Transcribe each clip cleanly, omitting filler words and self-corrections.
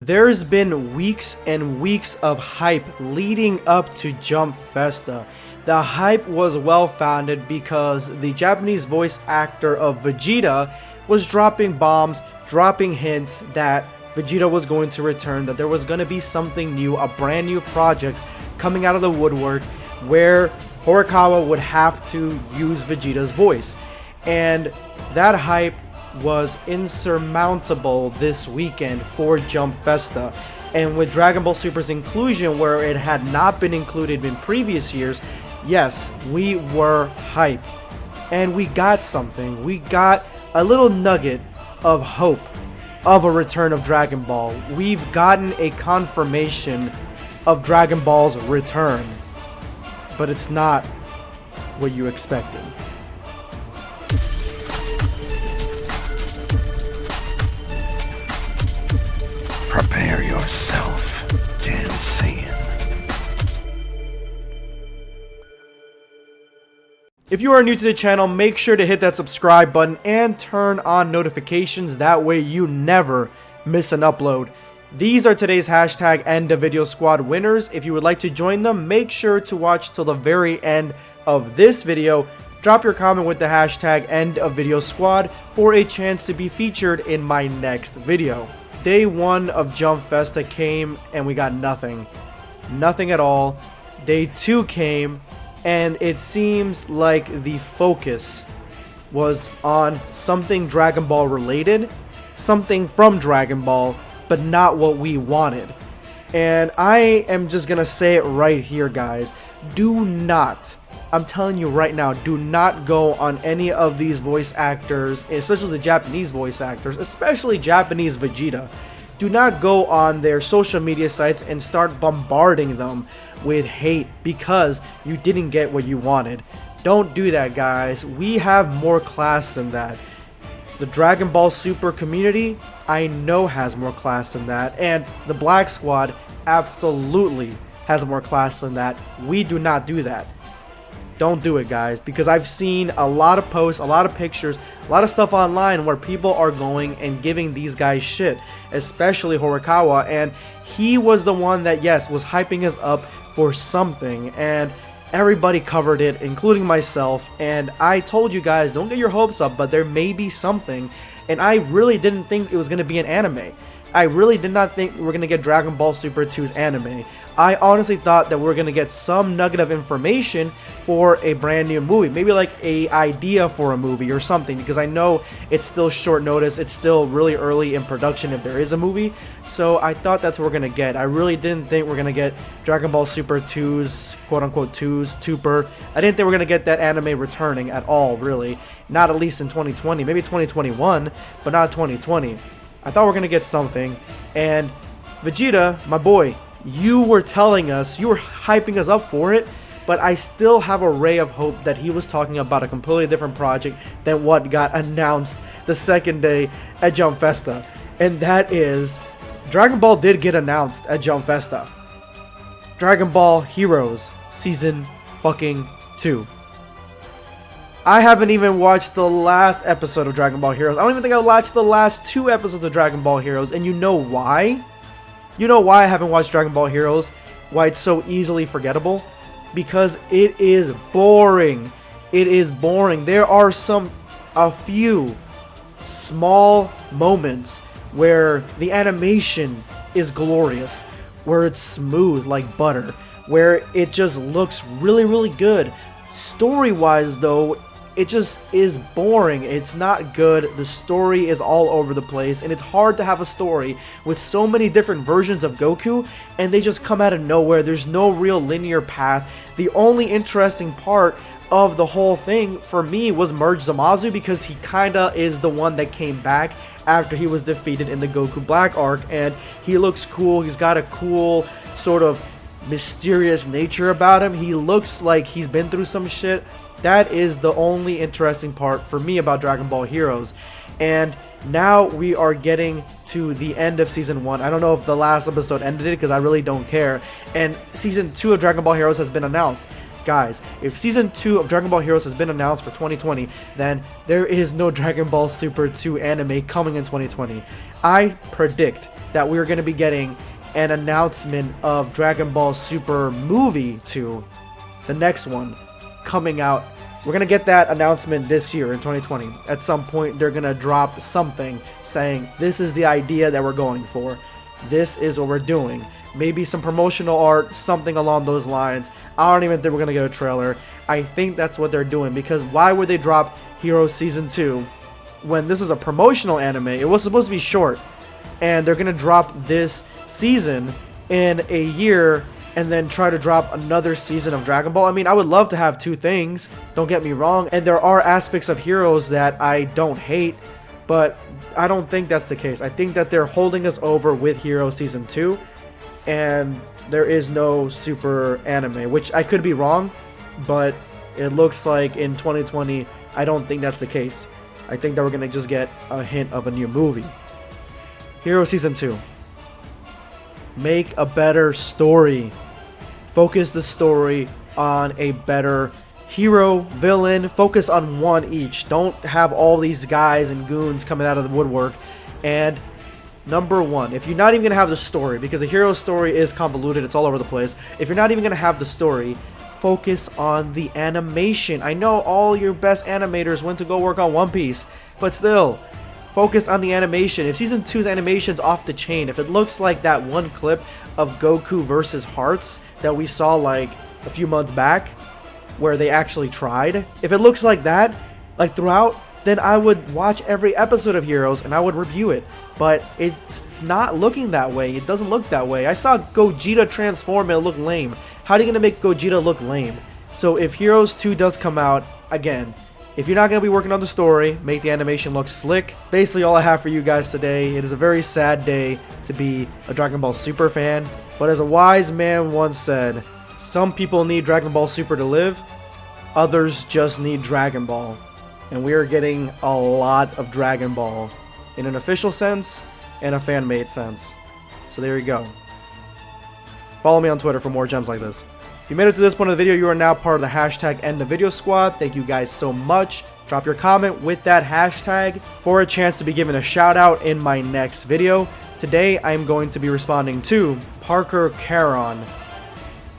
There's been weeks and weeks of hype leading up to Jump Festa. The hype was well founded because the Japanese voice actor of Vegeta was dropping bombs, dropping hints that Vegeta was going to return, that there was going to be something new, a brand new project coming out of the woodwork where Horikawa would have to use Vegeta's voice. And that hype was insurmountable this weekend for Jump Festa. And with Dragon Ball Super's inclusion where it had not been included in previous years, yes, we were hyped. And we got something. We got a little nugget of hope of a return of Dragon Ball. We've gotten a confirmation of Dragon Ball's return. But it's not what you expected. Prepare yourself, Dan Saiyan. If you are new to the channel, make sure to hit that subscribe button and turn on notifications. That way you never miss an upload. These are today's hashtag End of Video Squad winners. If you would like to join them, make sure to watch till the very end of this video. Drop your comment with the hashtag End of Video Squad for a chance to be featured in my next video. Day 1 of Jump Festa came and we got nothing. Nothing at all. Day 2 came and it seems like the focus was on something Dragon Ball related, something from Dragon Ball, but not what we wanted. And I am just gonna say it right here, guys. Do not, I'm telling you right now, do not go on any of these voice actors, especially the Japanese voice actors, especially Japanese Vegeta. Do not go on their social media sites and start bombarding them with hate because you didn't get what you wanted. Don't do that, guys. We have more class than that. The Dragon Ball Super community, I know, has more class than that, and the Black Squad absolutely has more class than that. We do not do that. Don't do it, guys, because I've seen a lot of posts, a lot of pictures, a lot of stuff online where people are going and giving these guys shit, especially Horikawa, and he was the one that, yes, was hyping us up for something, and everybody covered it, including myself, and I told you guys, don't get your hopes up, but there may be something, and I really didn't think it was going to be an anime. I really did not think we were going to get Dragon Ball Super 2's anime. I honestly thought that we were going to get some nugget of information for a brand new movie. Maybe like a idea for a movie or something, because I know it's still short notice. It's still really early in production if there is a movie. So I thought that's what we're going to get. I really didn't think we're going to get Dragon Ball Super 2's, quote-unquote 2's, Tuper. I didn't think we're going to get that anime returning at all, really. Not at least in 2020. Maybe 2021, but not 2020. I thought we were going to get something, and Vegeta, my boy, you were telling us, you were hyping us up for it, but I still have a ray of hope that he was talking about a completely different project than what got announced the second day at Jump Festa, and that is, Dragon Ball did get announced at Jump Festa. Dragon Ball Heroes Season fucking 2. I haven't even watched the last episode of Dragon Ball Heroes. I don't even think I watched the last 2 episodes of Dragon Ball Heroes. And you know why? You know why I haven't watched Dragon Ball Heroes? Why it's so easily forgettable? Because it is boring. It is boring. There are a few small moments where the animation is glorious, where it's smooth like butter, where it just looks really, really good. Story-wise, though, it just is boring. It's not good. The story is all over the place, and it's hard to have a story with so many different versions of Goku, and they just come out of nowhere. There's no real linear path. The only interesting part of the whole thing for me was Merge Zamasu, because he kinda is the one that came back after he was defeated in the Goku Black arc, and he looks cool. He's got a cool sort of mysterious nature about him. He looks like he's been through some shit. That is the only interesting part for me about Dragon Ball Heroes. And now we are getting to the end of Season 1. I don't know if the last episode ended it because I really don't care. And Season 2 of Dragon Ball Heroes has been announced. Guys, if Season 2 of Dragon Ball Heroes has been announced for 2020, then there is no Dragon Ball Super 2 anime coming in 2020. I predict that we were going to be getting an announcement of Dragon Ball Super movie 2, the next one, coming out. We're going to get that announcement this year in 2020. At some point, they're going to drop something saying, this is the idea that we're going for. This is what we're doing. Maybe some promotional art, something along those lines. I don't even think we're going to get a trailer. I think that's what they're doing, because why would they drop Heroes Season 2 when this is a promotional anime? It was supposed to be short, and they're going to drop this season in a year and then try to drop another season of Dragon Ball. I mean, I would love to have two things, don't get me wrong, and there are aspects of Heroes that I don't hate, but I don't think that's the case. I think that they're holding us over with Hero Season 2, and there is no super anime, which I could be wrong, but it looks like in 2020, I don't think that's the case. I think that we're going to just get a hint of a new movie. Hero Season 2. Make a better story. Focus the story on a better hero, villain. Focus on one each. Don't have all these guys and goons coming out of the woodwork. And number one, if you're not even going to have the story, because the hero story is convoluted, it's all over the place. If you're not even going to have the story, focus on the animation. I know all your best animators went to go work on One Piece, but still, focus on the animation. If Season 2's animation's off the chain, if it looks like that one clip of Goku versus Hearts that we saw like a few months back, where they actually tried, if it looks like that, like throughout, then I would watch every episode of Heroes and I would review it. But it's not looking that way. It doesn't look that way. I saw Gogeta transform and it looked lame. How are you going to make Gogeta look lame? So if Heroes 2 does come out, again, if you're not going to be working on the story, make the animation look slick. Basically all I have for you guys today. It is a very sad day to be a Dragon Ball Super fan. But as a wise man once said, some people need Dragon Ball Super to live. Others just need Dragon Ball. And we are getting a lot of Dragon Ball in an official sense and a fan-made sense. So there you go. Follow me on Twitter for more gems like this. If you made it to this point of the video, you are now part of the hashtag #EndTheVideo Squad. Thank you guys so much. Drop your comment with that hashtag for a chance to be given a shout out in my next video. Today, I am going to be responding to Parker Caron.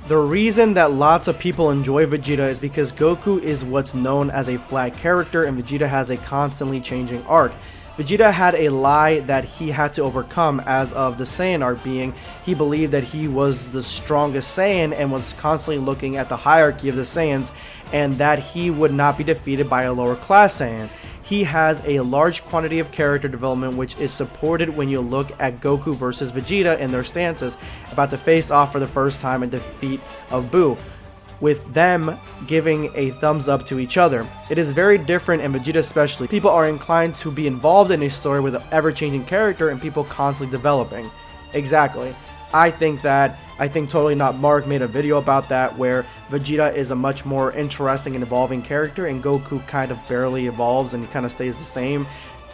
The reason that lots of people enjoy Vegeta is because Goku is what's known as a flat character and Vegeta has a constantly changing arc. Vegeta had a lie that he had to overcome as of the Saiyan arc, being he believed that he was the strongest Saiyan and was constantly looking at the hierarchy of the Saiyans and that he would not be defeated by a lower class Saiyan. He has a large quantity of character development which is supported when you look at Goku versus Vegeta and their stances about to face off for the first time in defeat of Buu, with them giving a thumbs up to each other. It is very different, and Vegeta especially. People are inclined to be involved in a story with an ever-changing character and people constantly developing. Exactly. I think Totally Not Mark made a video about that where Vegeta is a much more interesting and evolving character and Goku kind of barely evolves and he kind of stays the same.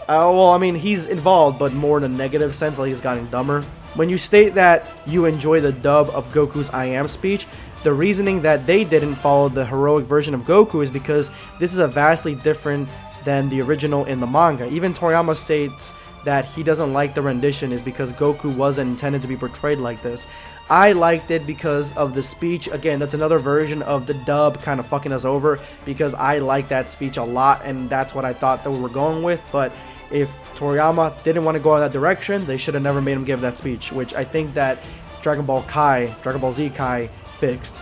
Well, I mean, he's involved, but more in a negative sense, like he's gotten dumber. When you state that you enjoy the dub of Goku's I Am speech, the reasoning that they didn't follow the heroic version of Goku is because this is a vastly different than the original in the manga. Even Toriyama states that he doesn't like the rendition is because Goku wasn't intended to be portrayed like this. I liked it because of the speech. Again, that's another version of the dub kind of fucking us over because I like that speech a lot and that's what I thought that we were going with. But if Toriyama didn't want to go in that direction, they should have never made him give that speech, which I think that Dragon Ball Z Kai fixed.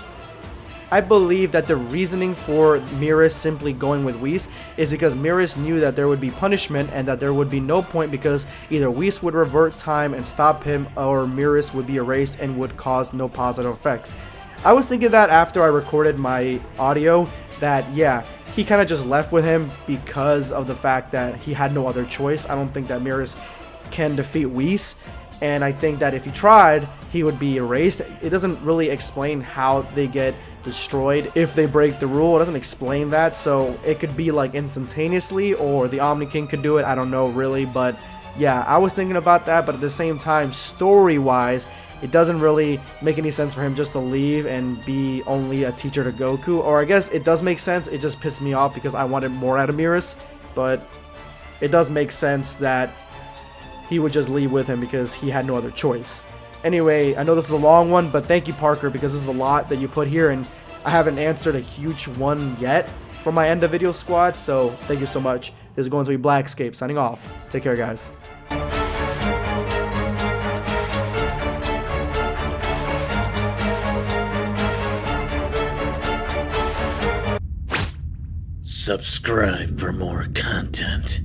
I believe that the reasoning for Miris simply going with Whis is because Miris knew that there would be punishment and that there would be no point because either Whis would revert time and stop him or Miris would be erased and would cause no positive effects. I was thinking that after I recorded my audio that yeah, he kind of just left with him because of the fact that he had no other choice. I don't think that Miris can defeat Whis. And I think that if he tried, he would be erased. It doesn't really explain how they get destroyed if they break the rule. It doesn't explain that, so it could be like instantaneously or the Omni King could do it. I don't know really, but yeah, I was thinking about that. But at the same time, story wise, it doesn't really make any sense for him just to leave and be only a teacher to Goku. Or I guess it does make sense, it just pissed me off because I wanted more out of Miris. But it does make sense that he would just leave with him because he had no other choice. Anyway, I know this is a long one, but thank you, Parker, because this is a lot that you put here, and I haven't answered a huge one yet for my end of video squad, so thank you so much. This is going to be Blackscape signing off. Take care, guys. Subscribe for more content.